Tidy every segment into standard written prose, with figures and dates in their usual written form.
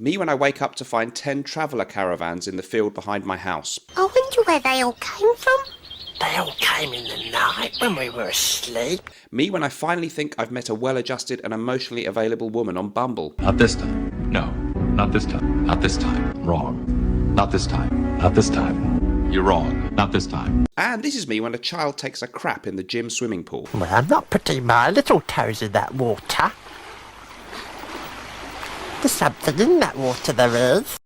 Me when I wake up to find 10 traveller caravans in the field behind my house. I wonder where they all came from. They all came in the night when we were asleep. Me when I finally think I've met a well-adjusted and emotionally available woman on Bumble. Not this time. No, not this time. Not this time. Wrong. Not this time. Not this time. You're wrong. Not this time. And this is me when a child takes a crap in the gym swimming pool. Well, I'm not putting my little toes in that water. There's something in that water, there is.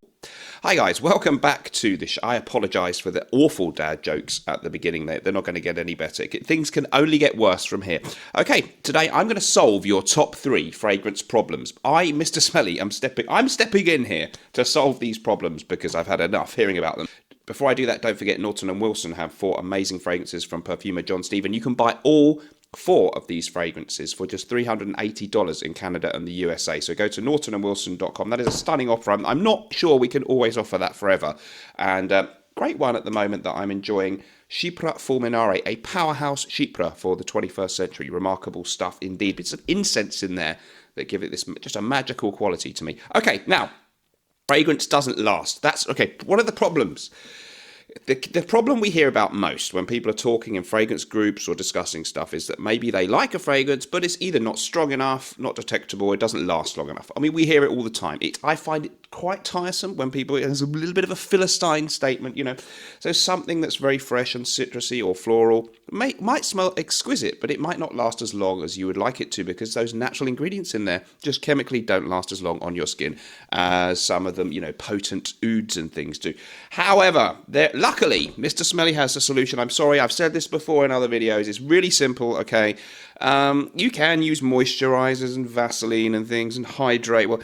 Hi guys, welcome back to the show. I apologise for the awful dad jokes at the beginning. They're not going to get any better. Things can only get worse from here. Okay, today I'm going to solve your top 3 fragrance problems. I, Mr. Smelly, I'm stepping in here to solve these problems because I've had enough hearing about them. Before I do that, don't forget Norton & Wilson have 4 amazing fragrances from perfumer John Stephen. You can buy all 4 of these fragrances for just $380 in Canada and the USA. So go to nortonandwilson.com. That is a stunning offer. I'm not sure we can always offer that forever. And great one at the moment that I'm enjoying, Chypre Fulminare, a powerhouse Chypre for the 21st century. Remarkable stuff indeed. It's an incense in there that give it this just a magical quality to me. Okay, now, fragrance doesn't last. That's okay. What are the problems? The problem we hear about most when people are talking in fragrance groups or discussing stuff is that maybe they like a fragrance, but it's either not strong enough, not detectable, it doesn't last long enough. I mean, we hear it all the time. I find it quite tiresome when people, there's a little bit of a Philistine statement, you know. So something that's very fresh and citrusy or floral might smell exquisite, but it might not last as long as you would like it to because those natural ingredients in there just chemically don't last as long on your skin as some of them, you know, potent ouds and things do. However, luckily, Mr. Smelly has a solution. I'm sorry, I've said this before in other videos. It's really simple, okay? You can use moisturizers and Vaseline and things and hydrate. Well,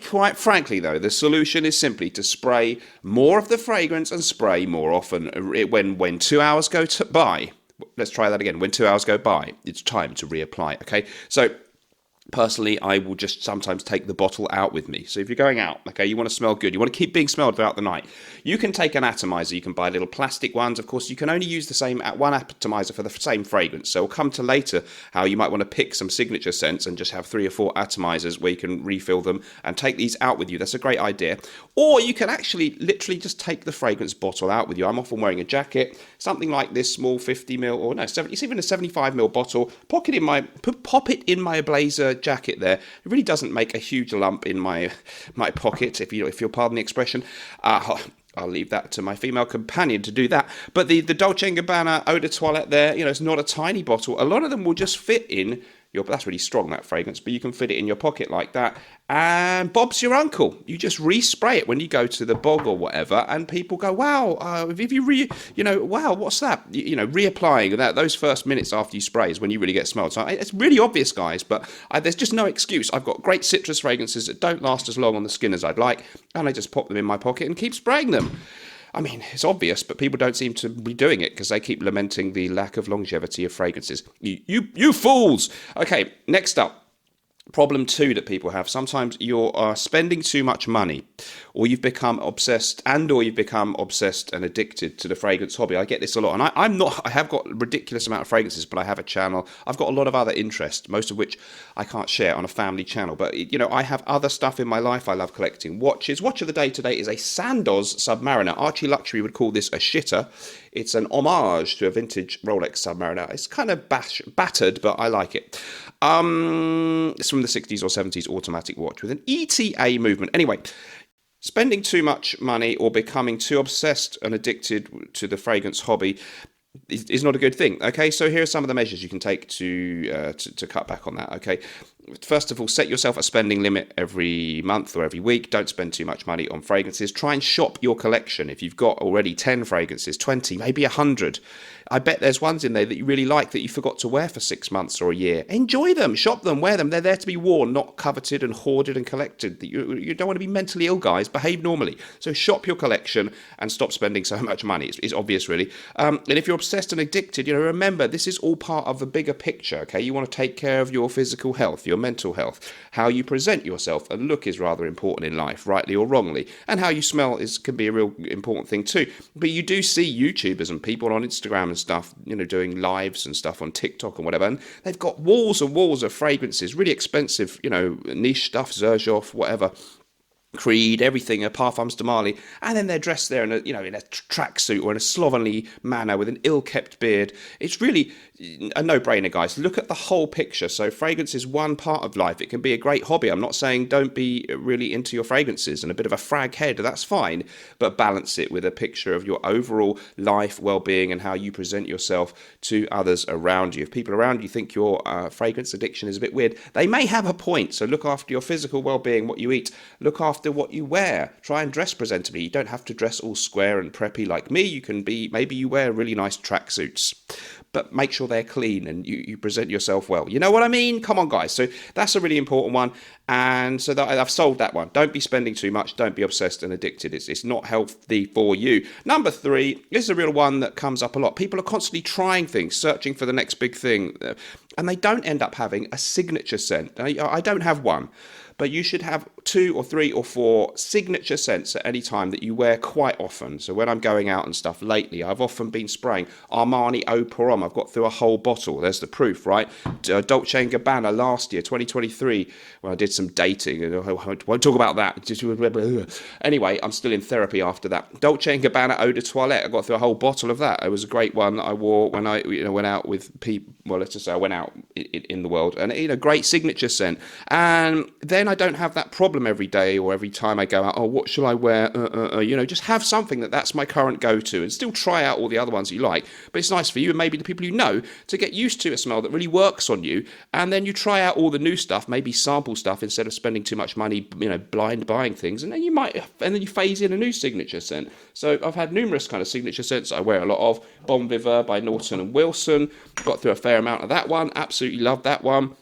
quite frankly, though, the solution is simply to spray more of the fragrance and spray more often. When 2 hours go by, let's try that again. When 2 hours go by, it's time to reapply, okay? So, personally, I will just sometimes take the bottle out with me. So if you're going out, okay, you want to smell good, you want to keep being smelled throughout the night, you can take an atomizer. You can buy little plastic ones. Of course, you can only use the same one atomizer for the same fragrance. So we'll come to later how you might want to pick some signature scents and just have 3 or 4 atomizers where you can refill them and take these out with you. That's a great idea. Or you can actually literally just take the fragrance bottle out with you. I'm often wearing a jacket, something like this small 50ml, or no, it's even a 75ml bottle. Pop it in my blazer jacket there. It really doesn't make a huge lump in my pocket, if you'll pardon the expression. I'll leave that to my female companion to do that. But the Dolce & Gabbana Eau de Toilette there, you know, it's not a tiny bottle. A lot of them will just fit in that's really strong, that fragrance, but you can fit it in your pocket like that. And Bob's your uncle. You just respray it when you go to the bog or whatever, and people go, wow, if you wow, what's that? You know, reapplying that those first minutes after you spray is when you really get smelled. So it's really obvious, guys, but there's just no excuse. I've got great citrus fragrances that don't last as long on the skin as I'd like, and I just pop them in my pocket and keep spraying them. I mean, it's obvious, but people don't seem to be doing it because they keep lamenting the lack of longevity of fragrances. You fools! Okay, next up. Problem 2 that people have. Sometimes you're spending too much money, or you've become obsessed and addicted to the fragrance hobby. I get this a lot, and I have got a ridiculous amount of fragrances, but I have a channel. I've got a lot of other interests, most of which I can't share on a family channel. But, you know, I have other stuff in my life. I love collecting watches. Watch of the day today is a Sandoz Submariner. Archie Luxury would call this a shitter. It's an homage to a vintage Rolex Submariner. It's kind of battered, but I like it. It's from the 60s or 70s automatic watch with an ETA movement. Anyway, spending too much money or becoming too obsessed and addicted to the fragrance hobby is not a good thing. Okay, so here are some of the measures you can take to cut back on that. Okay, first of all, set yourself a spending limit every month or every week. Don't spend too much money on fragrances. Try and shop your collection. If you've got already 10 fragrances, 20, maybe 100, I bet there's ones in there that you really like that you forgot to wear for 6 months or a year. Enjoy them, shop them, wear them. They're there to be worn, not coveted and hoarded and collected. You don't want to be mentally ill, guys. Behave normally. So shop your collection and stop spending so much money. It's obvious, really. And if you're obsessed and addicted, you know, remember, this is all part of the bigger picture, okay? You want to take care of your physical health, your mental health. How you present yourself and look is rather important in life, rightly or wrongly. And how you smell can be a real important thing too. But you do see YouTubers and people on Instagram and stuff, you know, doing lives and stuff on TikTok and whatever, and they've got walls and walls of fragrances, really expensive, you know, niche stuff, Xerjoff, whatever. Creed, everything, Parfums de Marly, and then they're dressed there in a tracksuit or in a slovenly manner with an ill-kept beard. It's really a no-brainer, guys. Look at the whole picture. So fragrance is one part of life. It can be a great hobby. I'm not saying don't be really into your fragrances and a bit of a frag head. That's fine, but balance it with a picture of your overall life, well-being, and how you present yourself to others around you. If people around you think your fragrance addiction is a bit weird, they may have a point. So look after your physical well-being, what you eat. Look after what you wear. Try and dress presentably. You don't have to dress all square and preppy like me. You can be, maybe you wear really nice tracksuits, but make sure they're clean and you present yourself well. You know what I mean? Come on, guys. So that's a really important one. And so that I've solved that one. Don't be spending too much. Don't be obsessed and addicted. It's not healthy for you. Number 3 is a real one that comes up a lot. People are constantly trying things, searching for the next big thing, and they don't end up having a signature scent. I don't have one, but you should have 2 or 3 or 4 signature scents at any time that you wear quite often. So when I'm going out and stuff lately, I've often been spraying Armani Eau Pour Homme. I've got through a whole bottle. There's the proof, right? Dolce & Gabbana last year, 2023, when I did some dating. I won't talk about that. Anyway, I'm still in therapy after that. Dolce & Gabbana Eau de Toilette. I got through a whole bottle of that. It was a great one that I wore when I went out with people. Well, let's just say I went out in the world. And, great signature scent. And then I don't have that problem every day or every time I go out. Oh, what shall I wear? Just have something that's my current go-to, and still try out all the other ones that you like. But it's nice for you and maybe the people you know to get used to a smell that really works on you, and then you try out all the new stuff, maybe sample stuff instead of spending too much money, blind buying things, and then you phase in a new signature scent. So I've had numerous kind of signature scents I wear a lot of. Bon Vivant by Norton and Wilson. Got through a fair amount of that one. Absolutely love that one.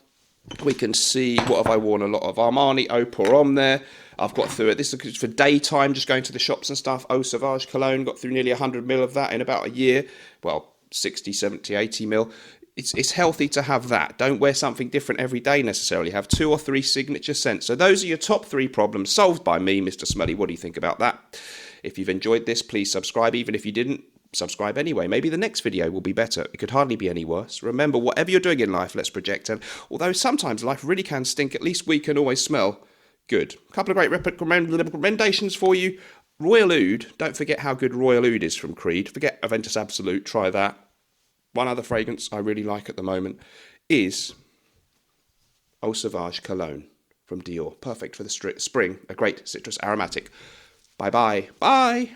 We can see, what have I worn a lot of? Armani Eau Pour Homme there. I've got through it. This is for daytime, just going to the shops and stuff. Eau Sauvage Cologne, got through nearly 100 ml of that in about a year. Well, 60, 70, 80 ml. It's healthy to have that. Don't wear something different every day necessarily. Have 2 or 3 signature scents. So those are your top 3 problems solved by me, Mr. Smelly. What do you think about that? If you've enjoyed this, please subscribe. Even if you didn't, subscribe anyway. Maybe the next video will be better. It could hardly be any worse. Remember, whatever you're doing in life, let's project it. Although sometimes life really can stink, at least we can always smell good. A couple of great recommendations for you. Royal Oud. Don't forget how good Royal Oud is from Creed. Forget Aventus Absolute. Try that. One other fragrance I really like at the moment is Eau Sauvage Cologne from Dior. Perfect for the spring. A great citrus aromatic. Bye-bye. Bye.